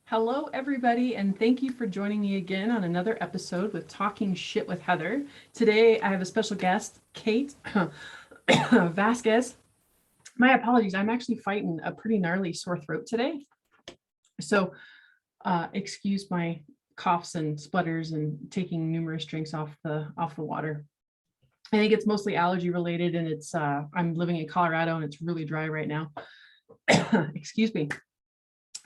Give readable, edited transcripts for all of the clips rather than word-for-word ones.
Hello, everybody, and thank you for joining me again on another episode with Talking Shit with Heather. Today, I have a special guest, Kate Vazquez. My apologies, I'm actually fighting a pretty gnarly sore throat today. So excuse my coughs and splutters and taking numerous drinks off the water. I think it's mostly allergy related, and it's I'm living in Colorado and it's really dry right now. Excuse me.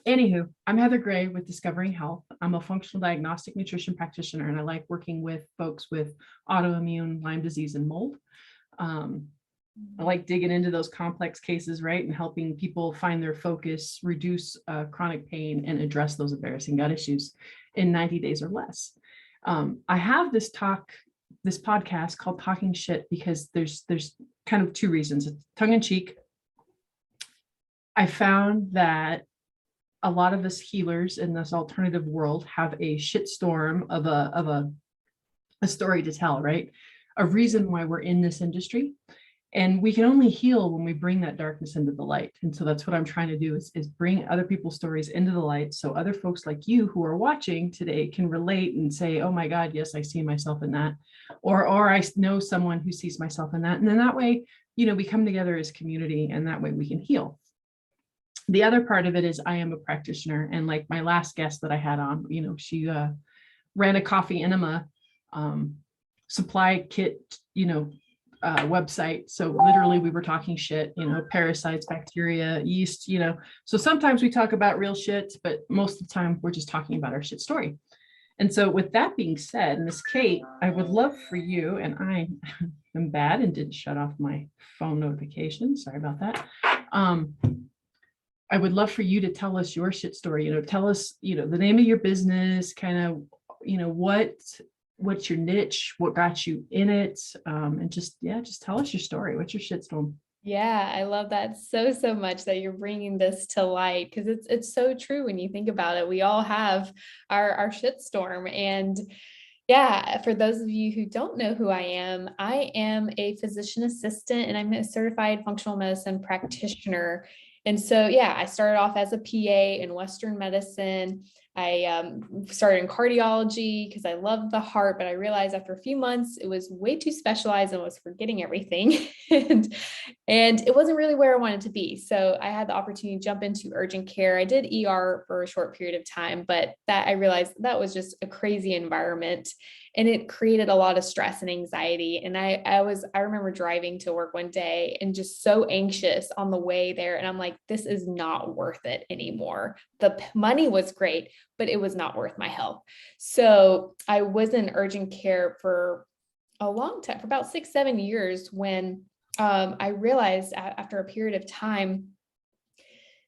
Anywho, I'm Heather Gray with Discovering Health. I'm a functional diagnostic nutrition practitioner, and I like working with folks with autoimmune, Lyme disease, and mold. I like digging into those complex cases, right, and helping people find their focus, reduce chronic pain, and address those embarrassing gut issues in 90 days or less. I have this podcast called Talking Shit because there's kind of two reasons. It's tongue in cheek. I found that a lot of us healers in this alternative world have a shitstorm of a story to tell, right? A reason why we're in this industry. And we can only heal when we bring that darkness into the light. And so that's what I'm trying to do is bring other people's stories into the light so other folks like you who are watching today can relate and say, oh my God, yes, I see myself in that. Or I know someone who sees myself in that. And then that way, we come together as community, and that way we can heal. The other part of it is I am a practitioner, and like my last guest that I had on, she ran a coffee enema supply kit, website. So literally we were talking shit, parasites, bacteria, yeast, so sometimes we talk about real shit, but most of the time we're just talking about our shit story. And so with that being said, Miss Kate, I would love for you, and I am bad and didn't shut off my phone notification. Sorry about that. I would love for you to tell us your shit story, tell us, the name of your business, kind of, what's your niche, what got you in it, and just tell us your story. What's your shit story? Yeah, I love that so much that you're bringing this to light, because it's so true when you think about it. We all have our shitstorm. And yeah, for those of you who don't know who I am a physician assistant, and I'm a certified functional medicine practitioner. And so, yeah, I started off as a PA in Western medicine. I started in cardiology because I loved the heart, but I realized after a few months it was way too specialized and was forgetting everything. and it wasn't really where I wanted to be. So I had the opportunity to jump into urgent care. I did ER for a short period of time, but that I realized that was just a crazy environment, and it created a lot of stress and anxiety. And I remember driving to work one day and just so anxious on the way there. And I'm like, this is not worth it anymore. The money was great, but it was not worth my health. So I was in urgent care for a long time, for about 6-7 years, when I realized after a period of time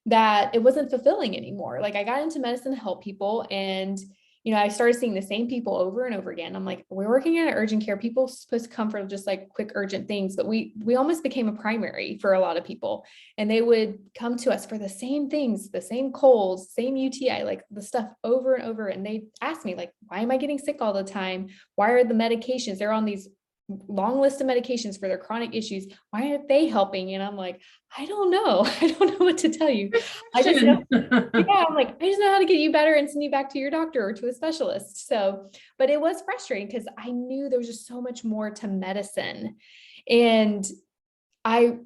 that it wasn't fulfilling anymore. Like, I got into medicine to help people, and I started seeing the same people over and over again. I'm like, we're working in an urgent care. People are supposed to come for just like quick urgent things, but we almost became a primary for a lot of people. And they would come to us for the same things, the same colds, same UTI, like the stuff over and over. And they asked me, like, why am I getting sick all the time? Why are the medications, they're on these long list of medications for their chronic issues, why aren't they helping? And I'm like, I don't know. I don't know what to tell you. I just know, I'm like, I just know how to get you better and send you back to your doctor or to a specialist. So, but it was frustrating because I knew there was just so much more to medicine. And I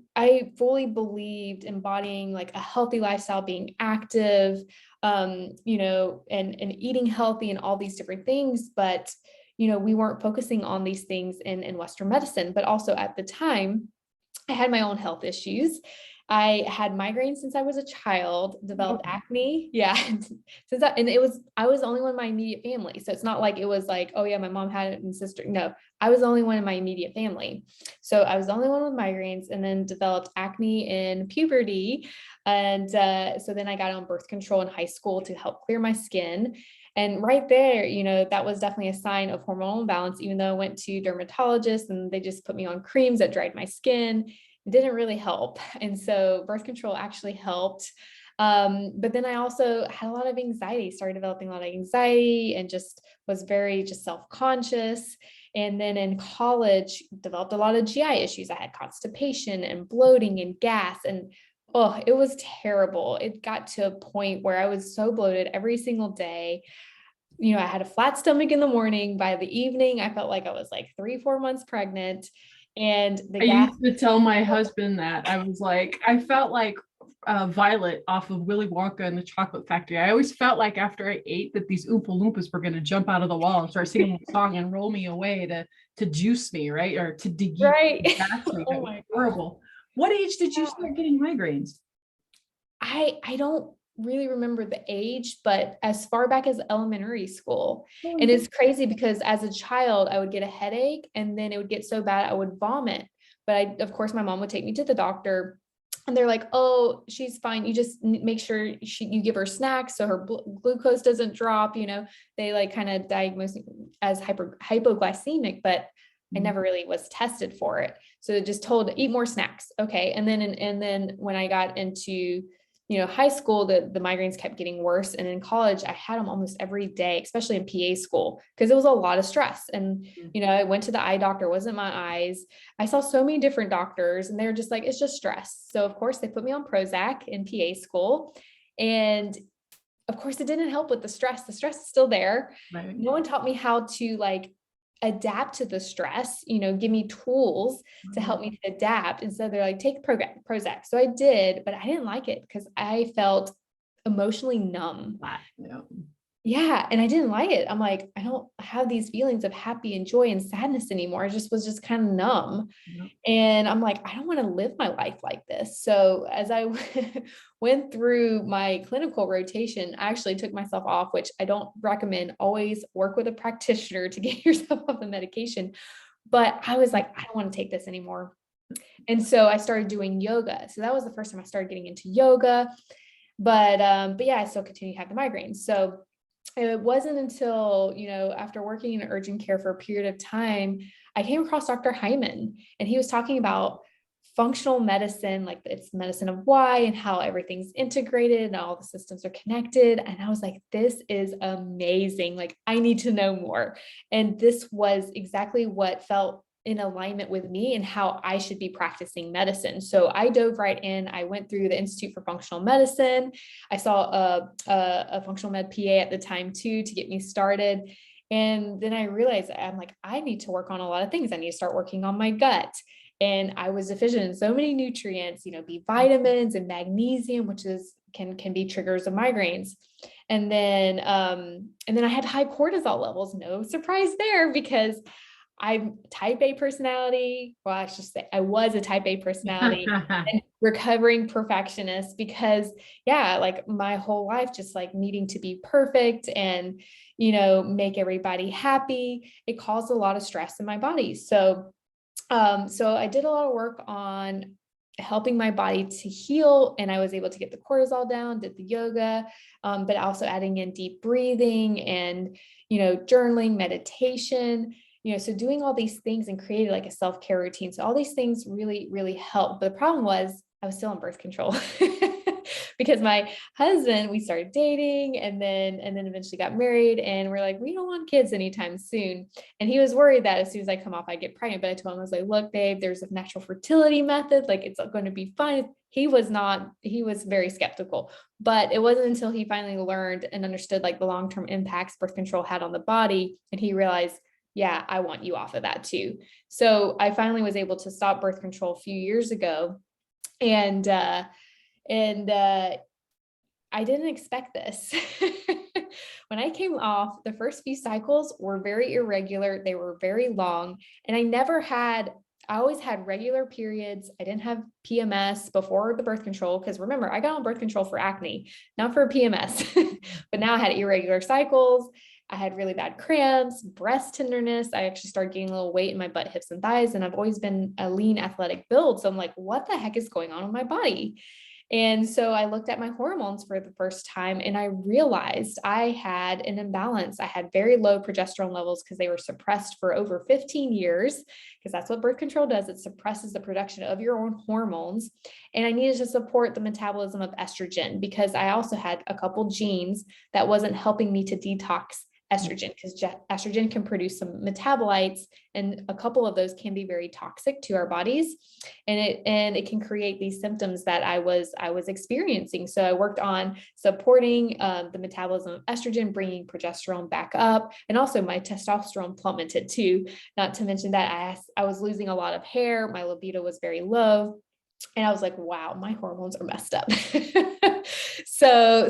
fully believed embodying like a healthy lifestyle, being active, and eating healthy and all these different things. But we weren't focusing on these things in Western medicine. But also at the time, I had my own health issues. I had migraines since I was a child, developed acne. Yeah. I was the only one in my immediate family. So it's not like it was like, oh yeah, my mom had it and sister. No, I was the only one in my immediate family. So I was the only one with migraines, and then developed acne in puberty. And so then I got on birth control in high school to help clear my skin. And right there, that was definitely a sign of hormonal imbalance, even though I went to dermatologists and they just put me on creams that dried my skin. It didn't really help. And so birth control actually helped. But then I also had a lot of anxiety, started developing a lot of anxiety, and just was very just self-conscious. And then in college, developed a lot of GI issues. I had constipation and bloating and gas, and Oh, it was terrible. It got to a point where I was so bloated every single day. I had a flat stomach in the morning. By the evening, I felt like I was like 3, 4 months pregnant. And the I gas. used to tell my husband that I was like, I felt like Violet off of Willy Wonka and the Chocolate Factory. I always felt like after I ate that these Oompa Loompas were going to jump out of the wall and start singing a song and roll me away to juice me, right? Or to Right. gas me. That Oh was my God. horrible. What age did you start getting migraines? I don't really remember the age, but as far back as elementary school. Oh, And it's crazy because as a child, I would get a headache and then it would get so bad I would vomit. But of course, my mom would take me to the doctor and they're like, oh, she's fine. You just make sure you give her snacks so her glucose doesn't drop. They like kind of diagnose as hypoglycemic, but I never really was tested for it. So it just told eat more snacks. Okay. And then when I got into high school, the migraines kept getting worse. And in college, I had them almost every day, especially in PA school, because it was a lot of stress. And, I went to the eye doctor, it wasn't my eyes. I saw so many different doctors and they were just like, it's just stress. So of course they put me on Prozac in PA school. And of course it didn't help with the stress. The stress is still there. right. No one taught me how to like adapt to the stress, give me tools to help me to adapt. And so they're like, take Prozac. So I did, but I didn't like it because I felt emotionally numb. Yeah. Yeah. And I didn't like it. I'm like, I don't have these feelings of happy and joy and sadness anymore. I just was kind of numb. Yeah. And I'm like, I don't want to live my life like this. So as I went through my clinical rotation, I actually took myself off, which I don't recommend. Always work with a practitioner to get yourself off the medication. But I was like, I don't want to take this anymore. And so I started doing yoga. So that was the first time I started getting into yoga. But yeah, I still continue to have the migraines. So it wasn't until, after working in urgent care for a period of time, I came across Dr. Hyman, and he was talking about functional medicine, like it's medicine of why and how everything's integrated and all the systems are connected. And I was like, this is amazing. Like, I need to know more. And this was exactly what felt in alignment with me and how I should be practicing medicine. So I dove right in. I went through the Institute for Functional Medicine. I saw a functional med PA at the time too, to get me started. And then I realized I'm like, I need to work on a lot of things. I need to start working on my gut. And I was deficient in so many nutrients, B vitamins and magnesium, which can be triggers of migraines. And then I had high cortisol levels. No surprise there, because I'm type A personality. Well, I should say I was a type A personality and recovering perfectionist, because like my whole life, just like needing to be perfect and, make everybody happy. It caused a lot of stress in my body. So I did a lot of work on helping my body to heal, and I was able to get the cortisol down, did the yoga, but also adding in deep breathing and, journaling, meditation. So doing all these things and created like a self-care routine. So all these things really, really helped. But the problem was I was still on birth control because my husband, we started dating and then eventually got married, and we're like, we don't want kids anytime soon. And he was worried that as soon as I come off, I get pregnant. But I told him, I was like, look, babe, there's a natural fertility method. Like, it's going to be fine. He was very skeptical, but it wasn't until he finally learned and understood like the long-term impacts birth control had on the body. And he realized, yeah, I want you off of that too. So I finally was able to stop birth control a few years ago. And I didn't expect this. When I came off, the first few cycles were very irregular. They were very long. And I always had regular periods. I didn't have PMS before the birth control, because remember, I got on birth control for acne, not for PMS. But now I had irregular cycles. I had really bad cramps, breast tenderness. I actually started gaining a little weight in my butt, hips, and thighs. And I've always been a lean athletic build. So I'm like, what the heck is going on with my body? And so I looked at my hormones for the first time, and I realized I had an imbalance. I had very low progesterone levels because they were suppressed for over 15 years, because that's what birth control does. It suppresses the production of your own hormones. And I needed to support the metabolism of estrogen, because I also had a couple genes that wasn't helping me to detox estrogen, because estrogen can produce some metabolites, and a couple of those can be very toxic to our bodies, and it can create these symptoms that I was experiencing. So I worked on supporting the metabolism of estrogen, bringing progesterone back up, and also my testosterone plummeted too. Not to mention that I was losing a lot of hair, my libido was very low. And I was like, wow, my hormones are messed up. So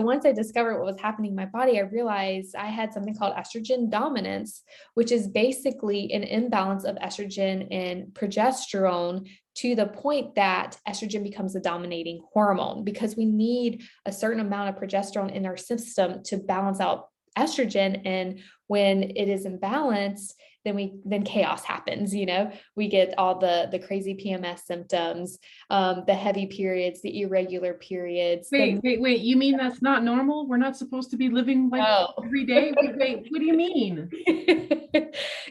once I discovered what was happening in my body, I realized I had something called estrogen dominance, which is basically an imbalance of estrogen and progesterone, to the point that estrogen becomes the dominating hormone, because we need a certain amount of progesterone in our system to balance out estrogen. And when it is imbalanced, then chaos happens. We get all the crazy PMS symptoms, the heavy periods, the irregular periods. Wait, you mean that's not normal? We're not supposed to be living like every day? Wait, what do you mean?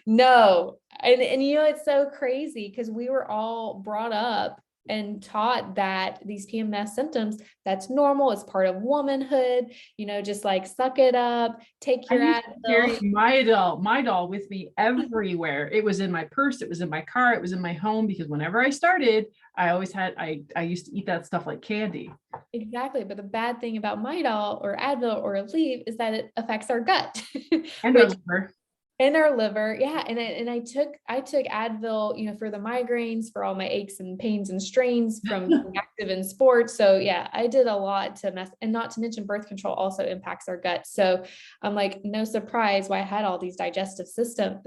No. And it's so crazy, because we were all brought up and taught that these PMS symptoms, that's normal. It's part of womanhood, just like suck it up, take your Advil. My doll with me everywhere. It was in my purse. It was in my car. It was in my home, because whenever I started, I used to eat that stuff like candy. Exactly. But the bad thing about my doll or Advil or Aleve is that it affects our gut. And our liver. In our liver. Yeah. And I took Advil, for the migraines, for all my aches and pains and strains from being active in sports. So yeah, I did a lot to mess, and not to mention birth control also impacts our gut. So I'm like, no surprise why I had all these digestive symptoms.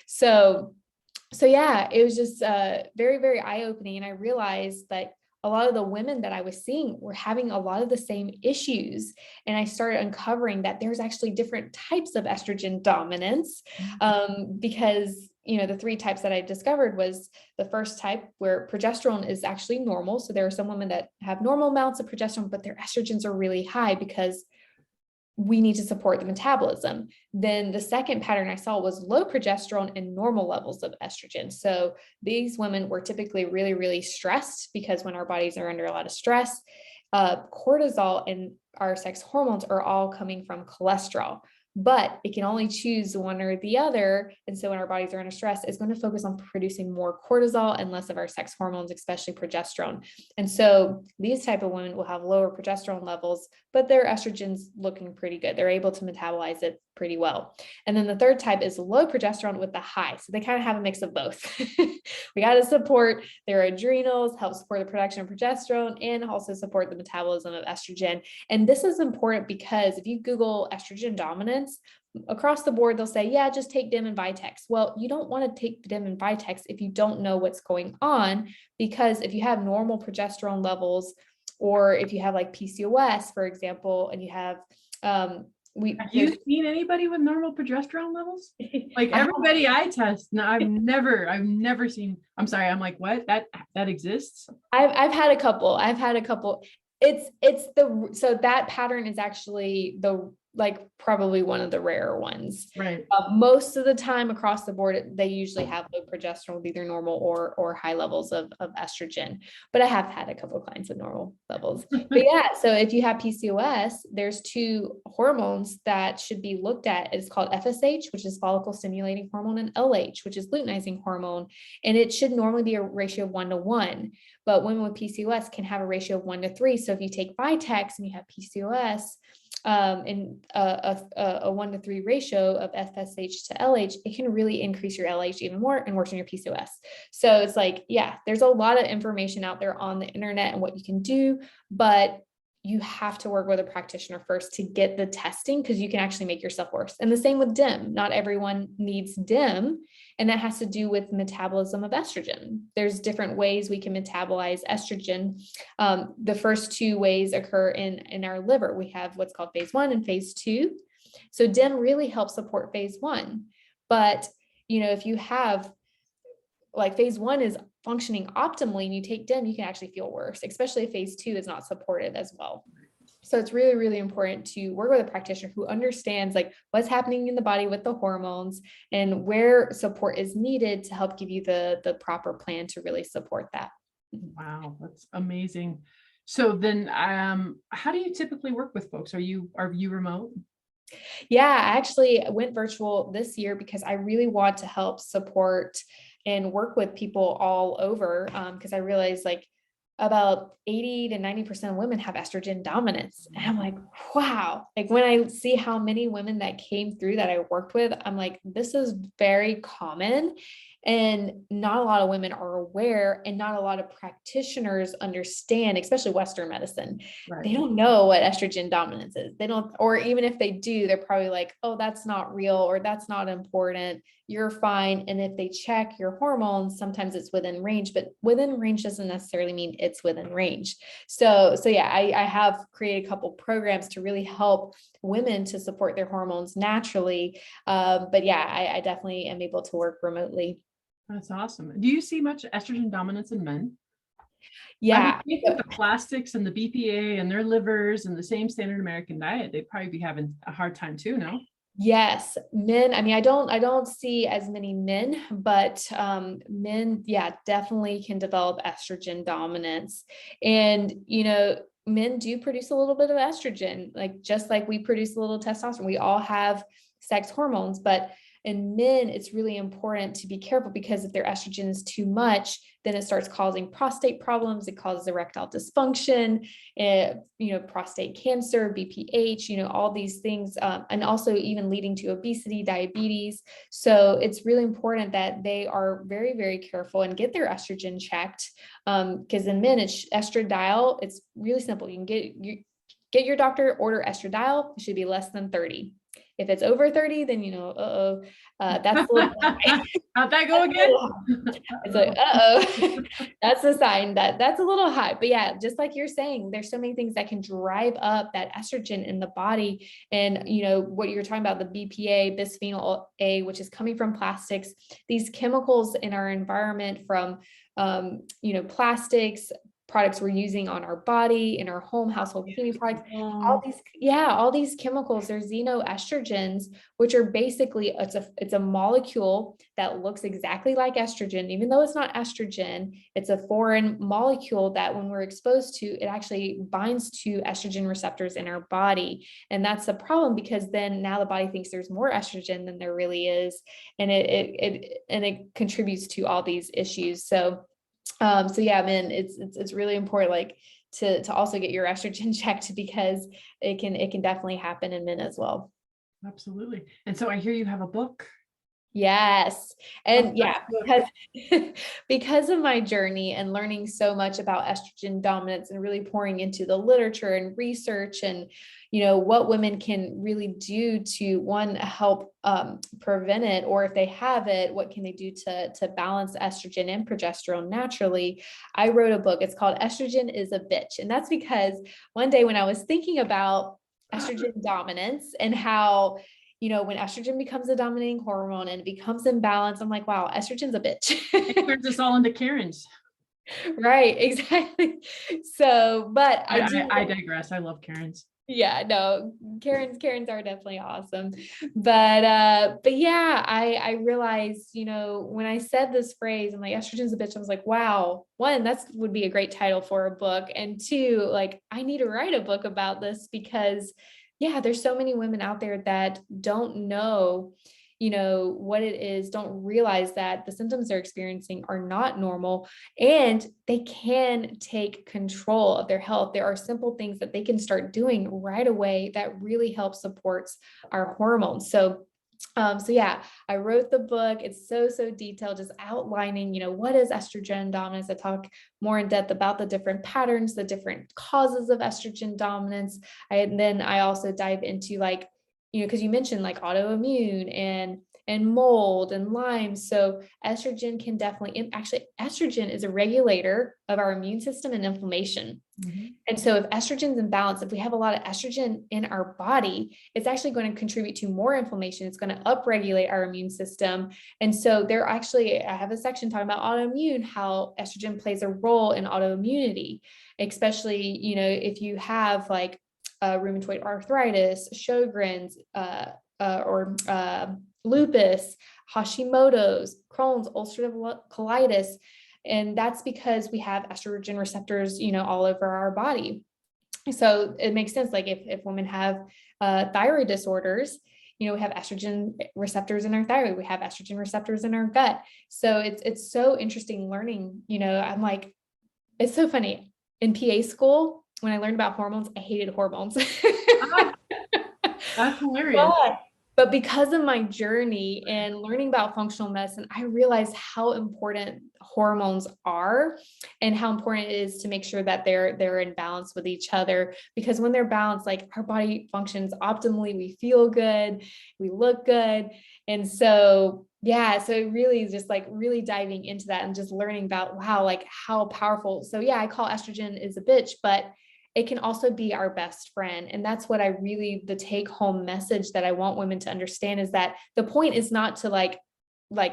So yeah, it was just very, very eye-opening. And I realized that a lot of the women that I was seeing were having a lot of the same issues. And I started uncovering that there's actually different types of estrogen dominance, because, the 3 types that I discovered was the first type, where progesterone is actually normal. So there are some women that have normal amounts of progesterone, but their estrogens are really high because we need to support the metabolism. Then the second pattern I saw was low progesterone and normal levels of estrogen. So these women were typically really, really stressed, because when our bodies are under a lot of stress, cortisol and our sex hormones are all coming from cholesterol. But it can only choose one or the other. And so when our bodies are under stress, it's going to focus on producing more cortisol and less of our sex hormones, especially progesterone. And so these type of women will have lower progesterone levels, but their estrogen's looking pretty good. They're able to metabolize it pretty well. And then the third type is low progesterone with the high. So they kind of have a mix of both. We got to support their adrenals, help support the production of progesterone, and also support the metabolism of estrogen. And this is important because if you Google estrogen dominance, across the board, they'll say, yeah, just take DIM and Vitex. Well, you don't want to take DIM and Vitex if you don't know what's going on, because if you have normal progesterone levels, or if you have like PCOS, for example, and you have, have you seen anybody with normal progesterone levels? Like everybody I test, no, I've never seen. I'm sorry. I'm like, what? That exists? I've had a couple. So that pattern is actually probably one of the rarer ones. Right. Most of the time across the board, they usually have low progesterone with either normal or high levels of estrogen. But I have had a couple of clients with normal levels. But yeah, so if you have PCOS, there's 2 hormones that should be looked at. It's called FSH, which is follicle stimulating hormone, and LH, which is luteinizing hormone. And it should normally be a ratio of 1:1. But women with PCOS can have a ratio of 1:3. So if you take Vitex and you have PCOS, in a 1:3 ratio of FSH to LH, it can really increase your LH even more and worsen your PCOS. So it's like, yeah, there's a lot of information out there on the internet and what you can do, but you have to work with a practitioner first to get the testing, because you can actually make yourself worse. And the same with DIM. Not everyone needs DIM, and that has to do with metabolism of estrogen. There's different ways we can metabolize estrogen. The first 2 ways occur in our liver. We have what's called phase 1 and phase 2. So DIM really helps support phase 1. But, if you have like phase 1 is functioning optimally and you take DIM, you can actually feel worse, especially if phase 2 is not supported as well. So it's really, really important to work with a practitioner who understands like what's happening in the body with the hormones and where support is needed to help give you the proper plan to really support that. Wow, that's amazing. So then, how do you typically work with folks? Are you remote? Yeah, I actually went virtual this year because I really want to help support and work with people all over. Because I realized like about 80 to 90% of women have estrogen dominance. And I'm like, wow. Like when I see how many women that came through that I worked with, I'm like, this is very common. And not a lot of women are aware, and not a lot of practitioners understand, especially Western medicine. Right. They don't know what estrogen dominance is. They don't, or even if they do, they're probably like, oh, that's not real, or that's not important. You're fine. And if they check your hormones, sometimes it's within range, but within range doesn't necessarily mean it's within range. So yeah, I have created a couple programs to really help women to support their hormones naturally. But yeah, I definitely am able to work remotely. That's awesome. Do you see much estrogen dominance in men? I would Yeah. think with the plastics and the BPA and their livers and the same standard American diet, they'd probably be having a hard time too, no? Yes, men. I mean, I don't see as many men, but men, yeah, definitely can develop estrogen dominance. And men do produce a little bit of estrogen, like just like we produce a little testosterone. We all have sex hormones, but in men, it's really important to be careful because if their estrogen is too much, then it starts causing prostate problems. It causes erectile dysfunction, prostate cancer, BPH, all these things, and also even leading to obesity, diabetes. So it's really important that they are very, very careful and get their estrogen checked. Because in men, it's estradiol. It's really simple. You can get your doctor, order estradiol. It should be less than 30. If it's over 30, then that's a little high. How'd that go again? It's like, that's a sign that that's a little high. But yeah, just like you're saying, there's so many things that can drive up that estrogen in the body. And what you're talking about, the BPA, bisphenol A, which is coming from plastics, these chemicals in our environment from plastics, products we're using on our body, in our home, household cleaning products, all these chemicals, they're xenoestrogens, which are basically, it's a molecule that looks exactly like estrogen, even though it's not estrogen. It's a foreign molecule that when we're exposed to, it actually binds to estrogen receptors in our body. And that's the problem, because then now the body thinks there's more estrogen than there really is. And it contributes to all these issues. So yeah, man, it's really important, like to also get your estrogen checked, because it can definitely happen in men as well. Absolutely. And so I hear you have a book. Yes. And yeah, Book. because of my journey and learning so much about estrogen dominance and really pouring into the literature and research and, what women can really do to, one, help prevent it, or if they have it, what can they do to balance estrogen and progesterone naturally? I wrote a book. It's called Estrogen is a Bitch. And that's because one day when I was thinking about estrogen dominance and how when estrogen becomes a dominating hormone and it becomes imbalanced, I'm like, wow, estrogen's a bitch. It turns us all into Karens. Right, exactly. So, but I digress. I love Karens. Yeah, no, Karens are definitely awesome. But yeah, I realized, when I said this phrase, I'm like, estrogen's a bitch. I was like, wow, one, that would be a great title for a book. And two, like, I need to write a book about this because yeah, there's so many women out there that don't know, what it is, don't realize that the symptoms they're experiencing are not normal, and they can take control of their health. There are simple things that they can start doing right away that really help supports our hormones. So yeah, I wrote the book. It's so detailed, just outlining, what is estrogen dominance. I talk more in depth about the different patterns, the different causes of estrogen dominance. And then I also dive into because you mentioned like autoimmune and mold and Lyme. So estrogen can definitely, actually, estrogen is a regulator of our immune system and inflammation. Mm-hmm. And so if estrogen's in balance, if we have a lot of estrogen in our body, it's actually going to contribute to more inflammation. It's going to upregulate our immune system. And so I have a section talking about autoimmune, how estrogen plays a role in autoimmunity, especially, if you have like rheumatoid arthritis, Sjogren's, or lupus, Hashimoto's, Crohn's, ulcerative colitis. And that's because we have estrogen receptors, all over our body. So it makes sense. Like if women have thyroid disorders, we have estrogen receptors in our thyroid, we have estrogen receptors in our gut. So it's so interesting learning, I'm like, it's so funny. In PA school, when I learned about hormones, I hated hormones. Ah, that's hilarious. But because of my journey and learning about functional medicine, I realized how important hormones are and how important it is to make sure that they're in balance with each other. Because when they're balanced, like our body functions optimally, we feel good, we look good. And so, yeah, so it really just like really diving into that and just learning about, wow, like how powerful. So yeah, I call estrogen is a bitch, but it can also be our best friend. And that's what the take home message that I want women to understand is that the point is not to like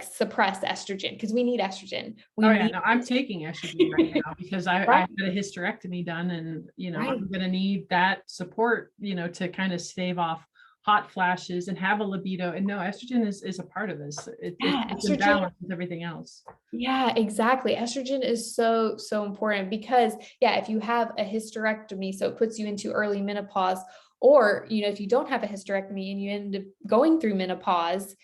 suppress estrogen, because we need estrogen. Oh yeah, no, I'm taking estrogen right now because I Right. had a hysterectomy done, and Right. I'm going to need that support, to kind of stave off hot flashes and have a libido. And no, estrogen is a part of this. Yeah, It's in estrogen. balance with everything else. Yeah, exactly. Estrogen is so, so important because, yeah, if you have a hysterectomy, so it puts you into early menopause, or, if you don't have a hysterectomy and you end up going through menopause,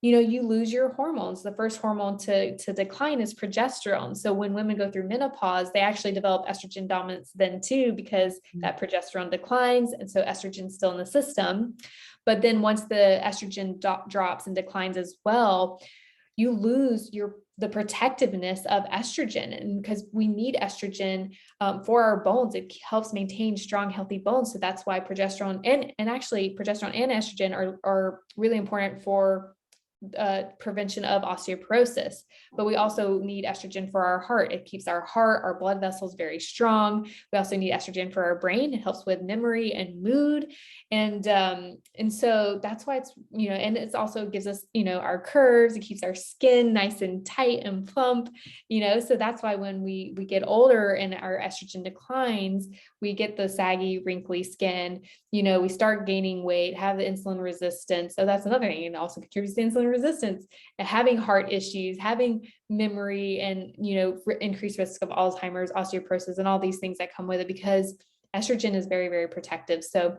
you lose your hormones. The first hormone to decline is progesterone. So when women go through menopause, they actually develop estrogen dominance then too, because that progesterone declines. And so estrogen's still in the system. But then once the estrogen drops and declines as well, you lose the protectiveness of estrogen. And because we need estrogen for our bones, it helps maintain strong, healthy bones. So that's why progesterone and actually progesterone and estrogen are really important for prevention of osteoporosis. But we also need estrogen for our heart. It keeps our heart, our blood vessels very strong. We also need estrogen for our brain. It helps with memory and mood. And so that's why it's, and it's also gives us, our curves. It keeps our skin nice and tight and plump, so that's why when we get older and our estrogen declines, we get the saggy, wrinkly skin, we start gaining weight, have the insulin resistance. So that's another thing. It also contributes to insulin resistance, having heart issues, having memory, and, increased risk of Alzheimer's, osteoporosis, and all these things that come with it, because estrogen is very, very protective. So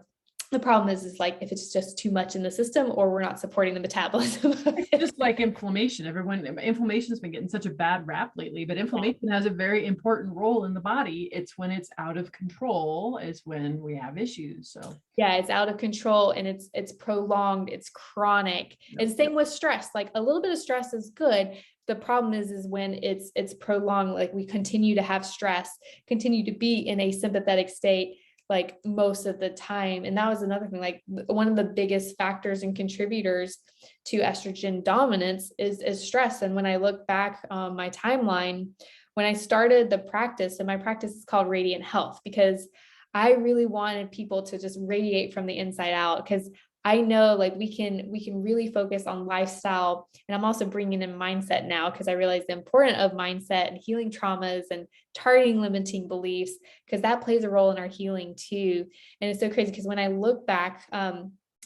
the problem is like if it's just too much in the system, or we're not supporting the metabolism of it. It's just like inflammation. Inflammation's been getting such a bad rap lately, but inflammation has a very important role in the body. It's when it's out of control is when we have issues. So yeah, it's out of control, and it's prolonged, it's chronic. Yep. And same with stress. Like a little bit of stress is good. The problem is when it's prolonged, like we continue to have stress, continue to be in a sympathetic state like most of the time. And that was another thing, like one of the biggest factors and contributors to estrogen dominance is stress. And when I look back on my timeline, when I started the practice, and my practice is called Radiant Health, because I really wanted people to just radiate from the inside out, because I know like we can really focus on lifestyle. And I'm also bringing in mindset now, because I realize the importance of mindset and healing traumas and targeting limiting beliefs, because that plays a role in our healing too. And it's so crazy because when I look back,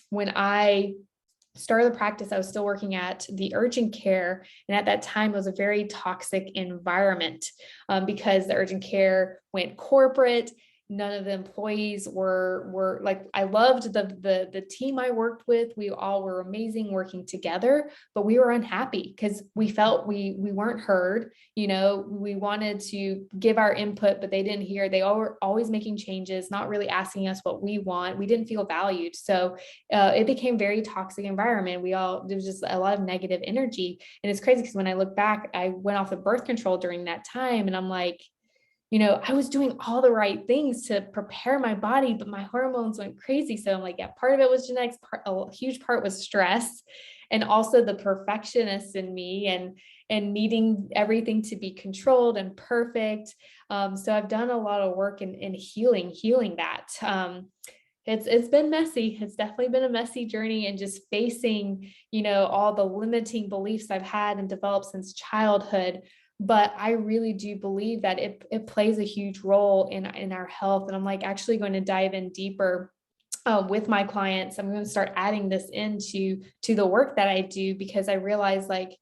when I started the practice, I was still working at the urgent care. And at that time, it was a very toxic environment because the urgent care went corporate. None of the employees were like, I loved the team I worked with. We all were amazing working together, but we were unhappy because we felt we weren't heard. We wanted to give our input, but they didn't hear. They all were always making changes, not really asking us what we want. We didn't feel valued. So it became very toxic environment. There was just a lot of negative energy. And it's crazy because when I look back, I went off of birth control during that time, and I'm like, I was doing all the right things to prepare my body, but my hormones went crazy. So I'm like, yeah, part of it was genetics, a huge part was stress, and also the perfectionist in me and needing everything to be controlled and perfect. So I've done a lot of work in healing that. It's been messy. It's definitely been a messy journey, and just facing, all the limiting beliefs I've had and developed since childhood. But I really do believe that it plays a huge role in our health. And I'm like actually going to dive in deeper with my clients. I'm going to start adding this into the work that I do, because I realize like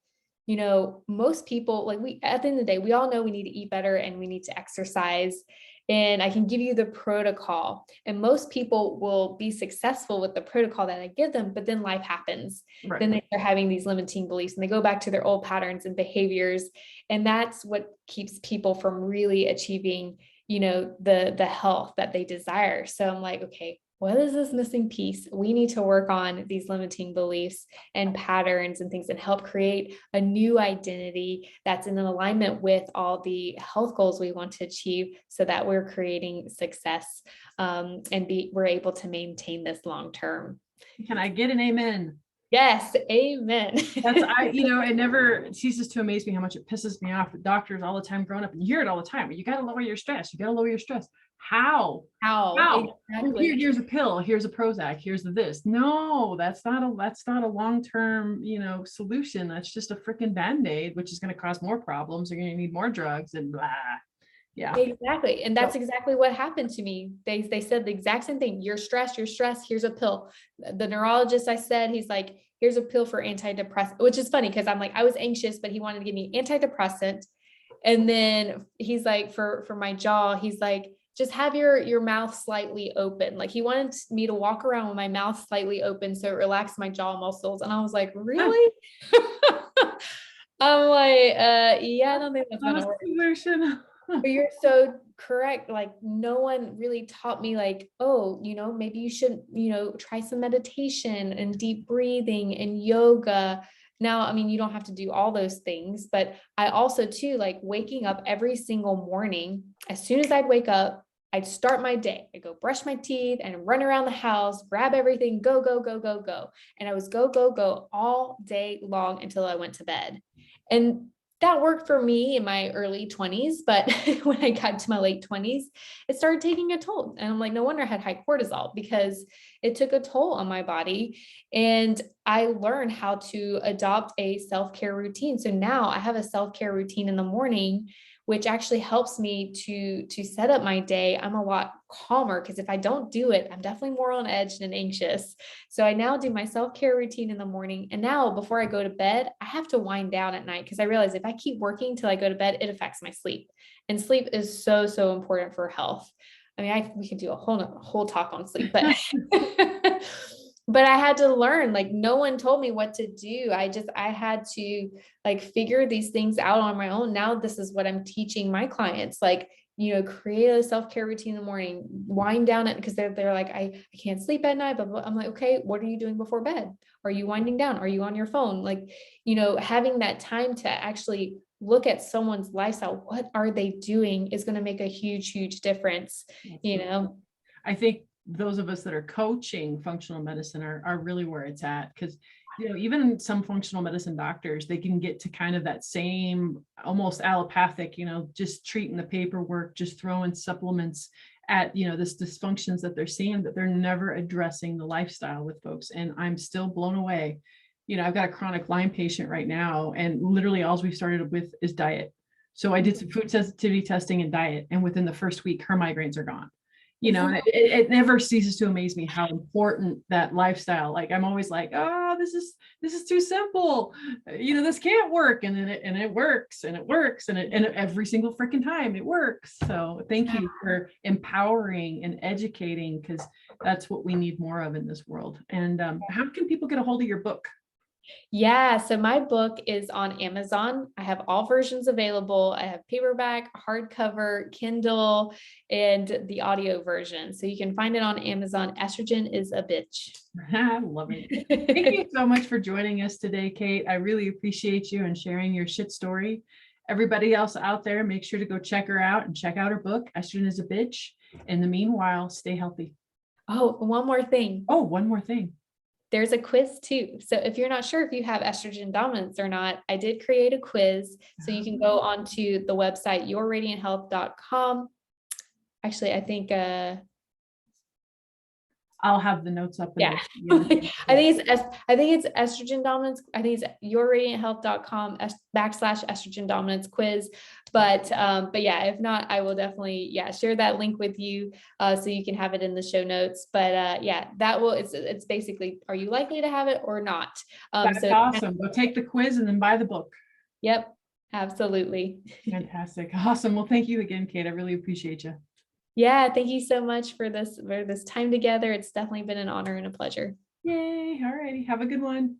most people, like at the end of the day, we all know we need to eat better and we need to exercise. And I can give you the protocol, and most people will be successful with the protocol that I give them, but then life happens. Right. Then they start having these limiting beliefs and they go back to their old patterns and behaviors. And that's what keeps people from really achieving, the health that they desire. So I'm like, okay, what is this missing piece? We need to work on these limiting beliefs and patterns and things and help create a new identity that's in alignment with all the health goals we want to achieve, so that we're creating success, and we're able to maintain this long term. Can I get an amen? Yes, amen. It never ceases to amaze me how much it pisses me off that doctors all the time growing up, and you hear it all the time. You got to lower your stress. You got to lower your stress. How? Exactly. Here's a pill. Here's a Prozac. Here's this. No, that's not a long-term, solution. That's just a freaking Band-Aid, which is going to cause more problems. You're going to need more drugs and blah. Yeah, exactly. And that's exactly what happened to me. They said the exact same thing. You're stressed. Here's a pill. The neurologist, I said, he's like, here's a pill for antidepressant, which is funny because I'm like, I was anxious, but he wanted to give me antidepressant. And then he's like, for my jaw, he's like, just have your mouth slightly open. Like he wanted me to walk around with my mouth slightly open so it relaxed my jaw muscles. And I was like, really? I'm like, yeah, I don't think that's gonna work. Solution. But you're so correct. Like no one really taught me like, oh, maybe you should, try some meditation and deep breathing and yoga. Now, I mean, you don't have to do all those things, but I also too, like waking up every single morning, as soon as I'd wake up, I'd start my day. I'd go brush my teeth and run around the house, grab everything, go, go, go, go, go. And I was go, go, go all day long until I went to bed. And that worked for me in my early 20s. But when I got to my late 20s, it started taking a toll. And I'm like, no wonder I had high cortisol, because it took a toll on my body. And I learned how to adopt a self-care routine. So now I have a self-care routine in the morning, which actually helps me to set up my day. I'm a lot calmer because if I don't do it, I'm definitely more on edge and anxious. So I now do my self-care routine in the morning. And now before I go to bed, I have to wind down at night because I realize if I keep working till I go to bed, it affects my sleep. And sleep is so, so important for health. I mean, we could do a whole talk on sleep, but but I had to learn, like no one told me what to do. I had to like figure these things out on my own. Now this is what I'm teaching my clients, like, create a self-care routine in the morning, wind down it, because they're like, I can't sleep at night, but I'm like, okay, what are you doing before bed? Are you winding down? Are you on your phone? Like, having that time to actually look at someone's lifestyle, what are they doing, is going to make a huge, huge difference. I think those of us that are coaching functional medicine are really where it's at, because even some functional medicine doctors, they can get to kind of that same almost allopathic, just treating the paperwork, just throwing supplements at this dysfunctions that they're seeing, but they're never addressing the lifestyle with folks. And I'm still blown away. I've got a chronic Lyme patient right now, and literally all we started with is diet. So I did some food sensitivity testing and diet, and within the first week her migraines are gone. And it never ceases to amaze me how important that lifestyle. Like I'm always like, oh, this is too simple. This can't work, and then it works, and it works, and every single freaking time it works. So thank you for empowering and educating, because that's what we need more of in this world. And how can people get a hold of your book? Yeah, so my book is on Amazon. I have all versions available. I have paperback, hardcover, Kindle, and the audio version. So you can find it on Amazon. Estrogen is a bitch. I love it. Thank you so much for joining us today, Kate. I really appreciate you and sharing your shit story. Everybody else out there, make sure to go check her out and check out her book, Estrogen is a Bitch. In the meanwhile, stay healthy. Oh, one more thing. There's a quiz too. So if you're not sure if you have estrogen dominance or not, I did create a quiz. So you can go onto the website, yourradianthealth.com. Actually, I think I'll have the notes up. Yeah. I think it's estrogen dominance. I think it's yourradianthealth.com /estrogen dominance quiz. But yeah, if not, I will definitely, share that link with you so you can have it in the show notes. But yeah, it's basically, are you likely to have it or not? That's awesome. Go take the quiz and then buy the book. Yep, absolutely. Fantastic. Awesome. Well, thank you again, Kate. I really appreciate you. Yeah, thank you so much for this time together. It's definitely been an honor and a pleasure. Yay. All righty. Have a good one.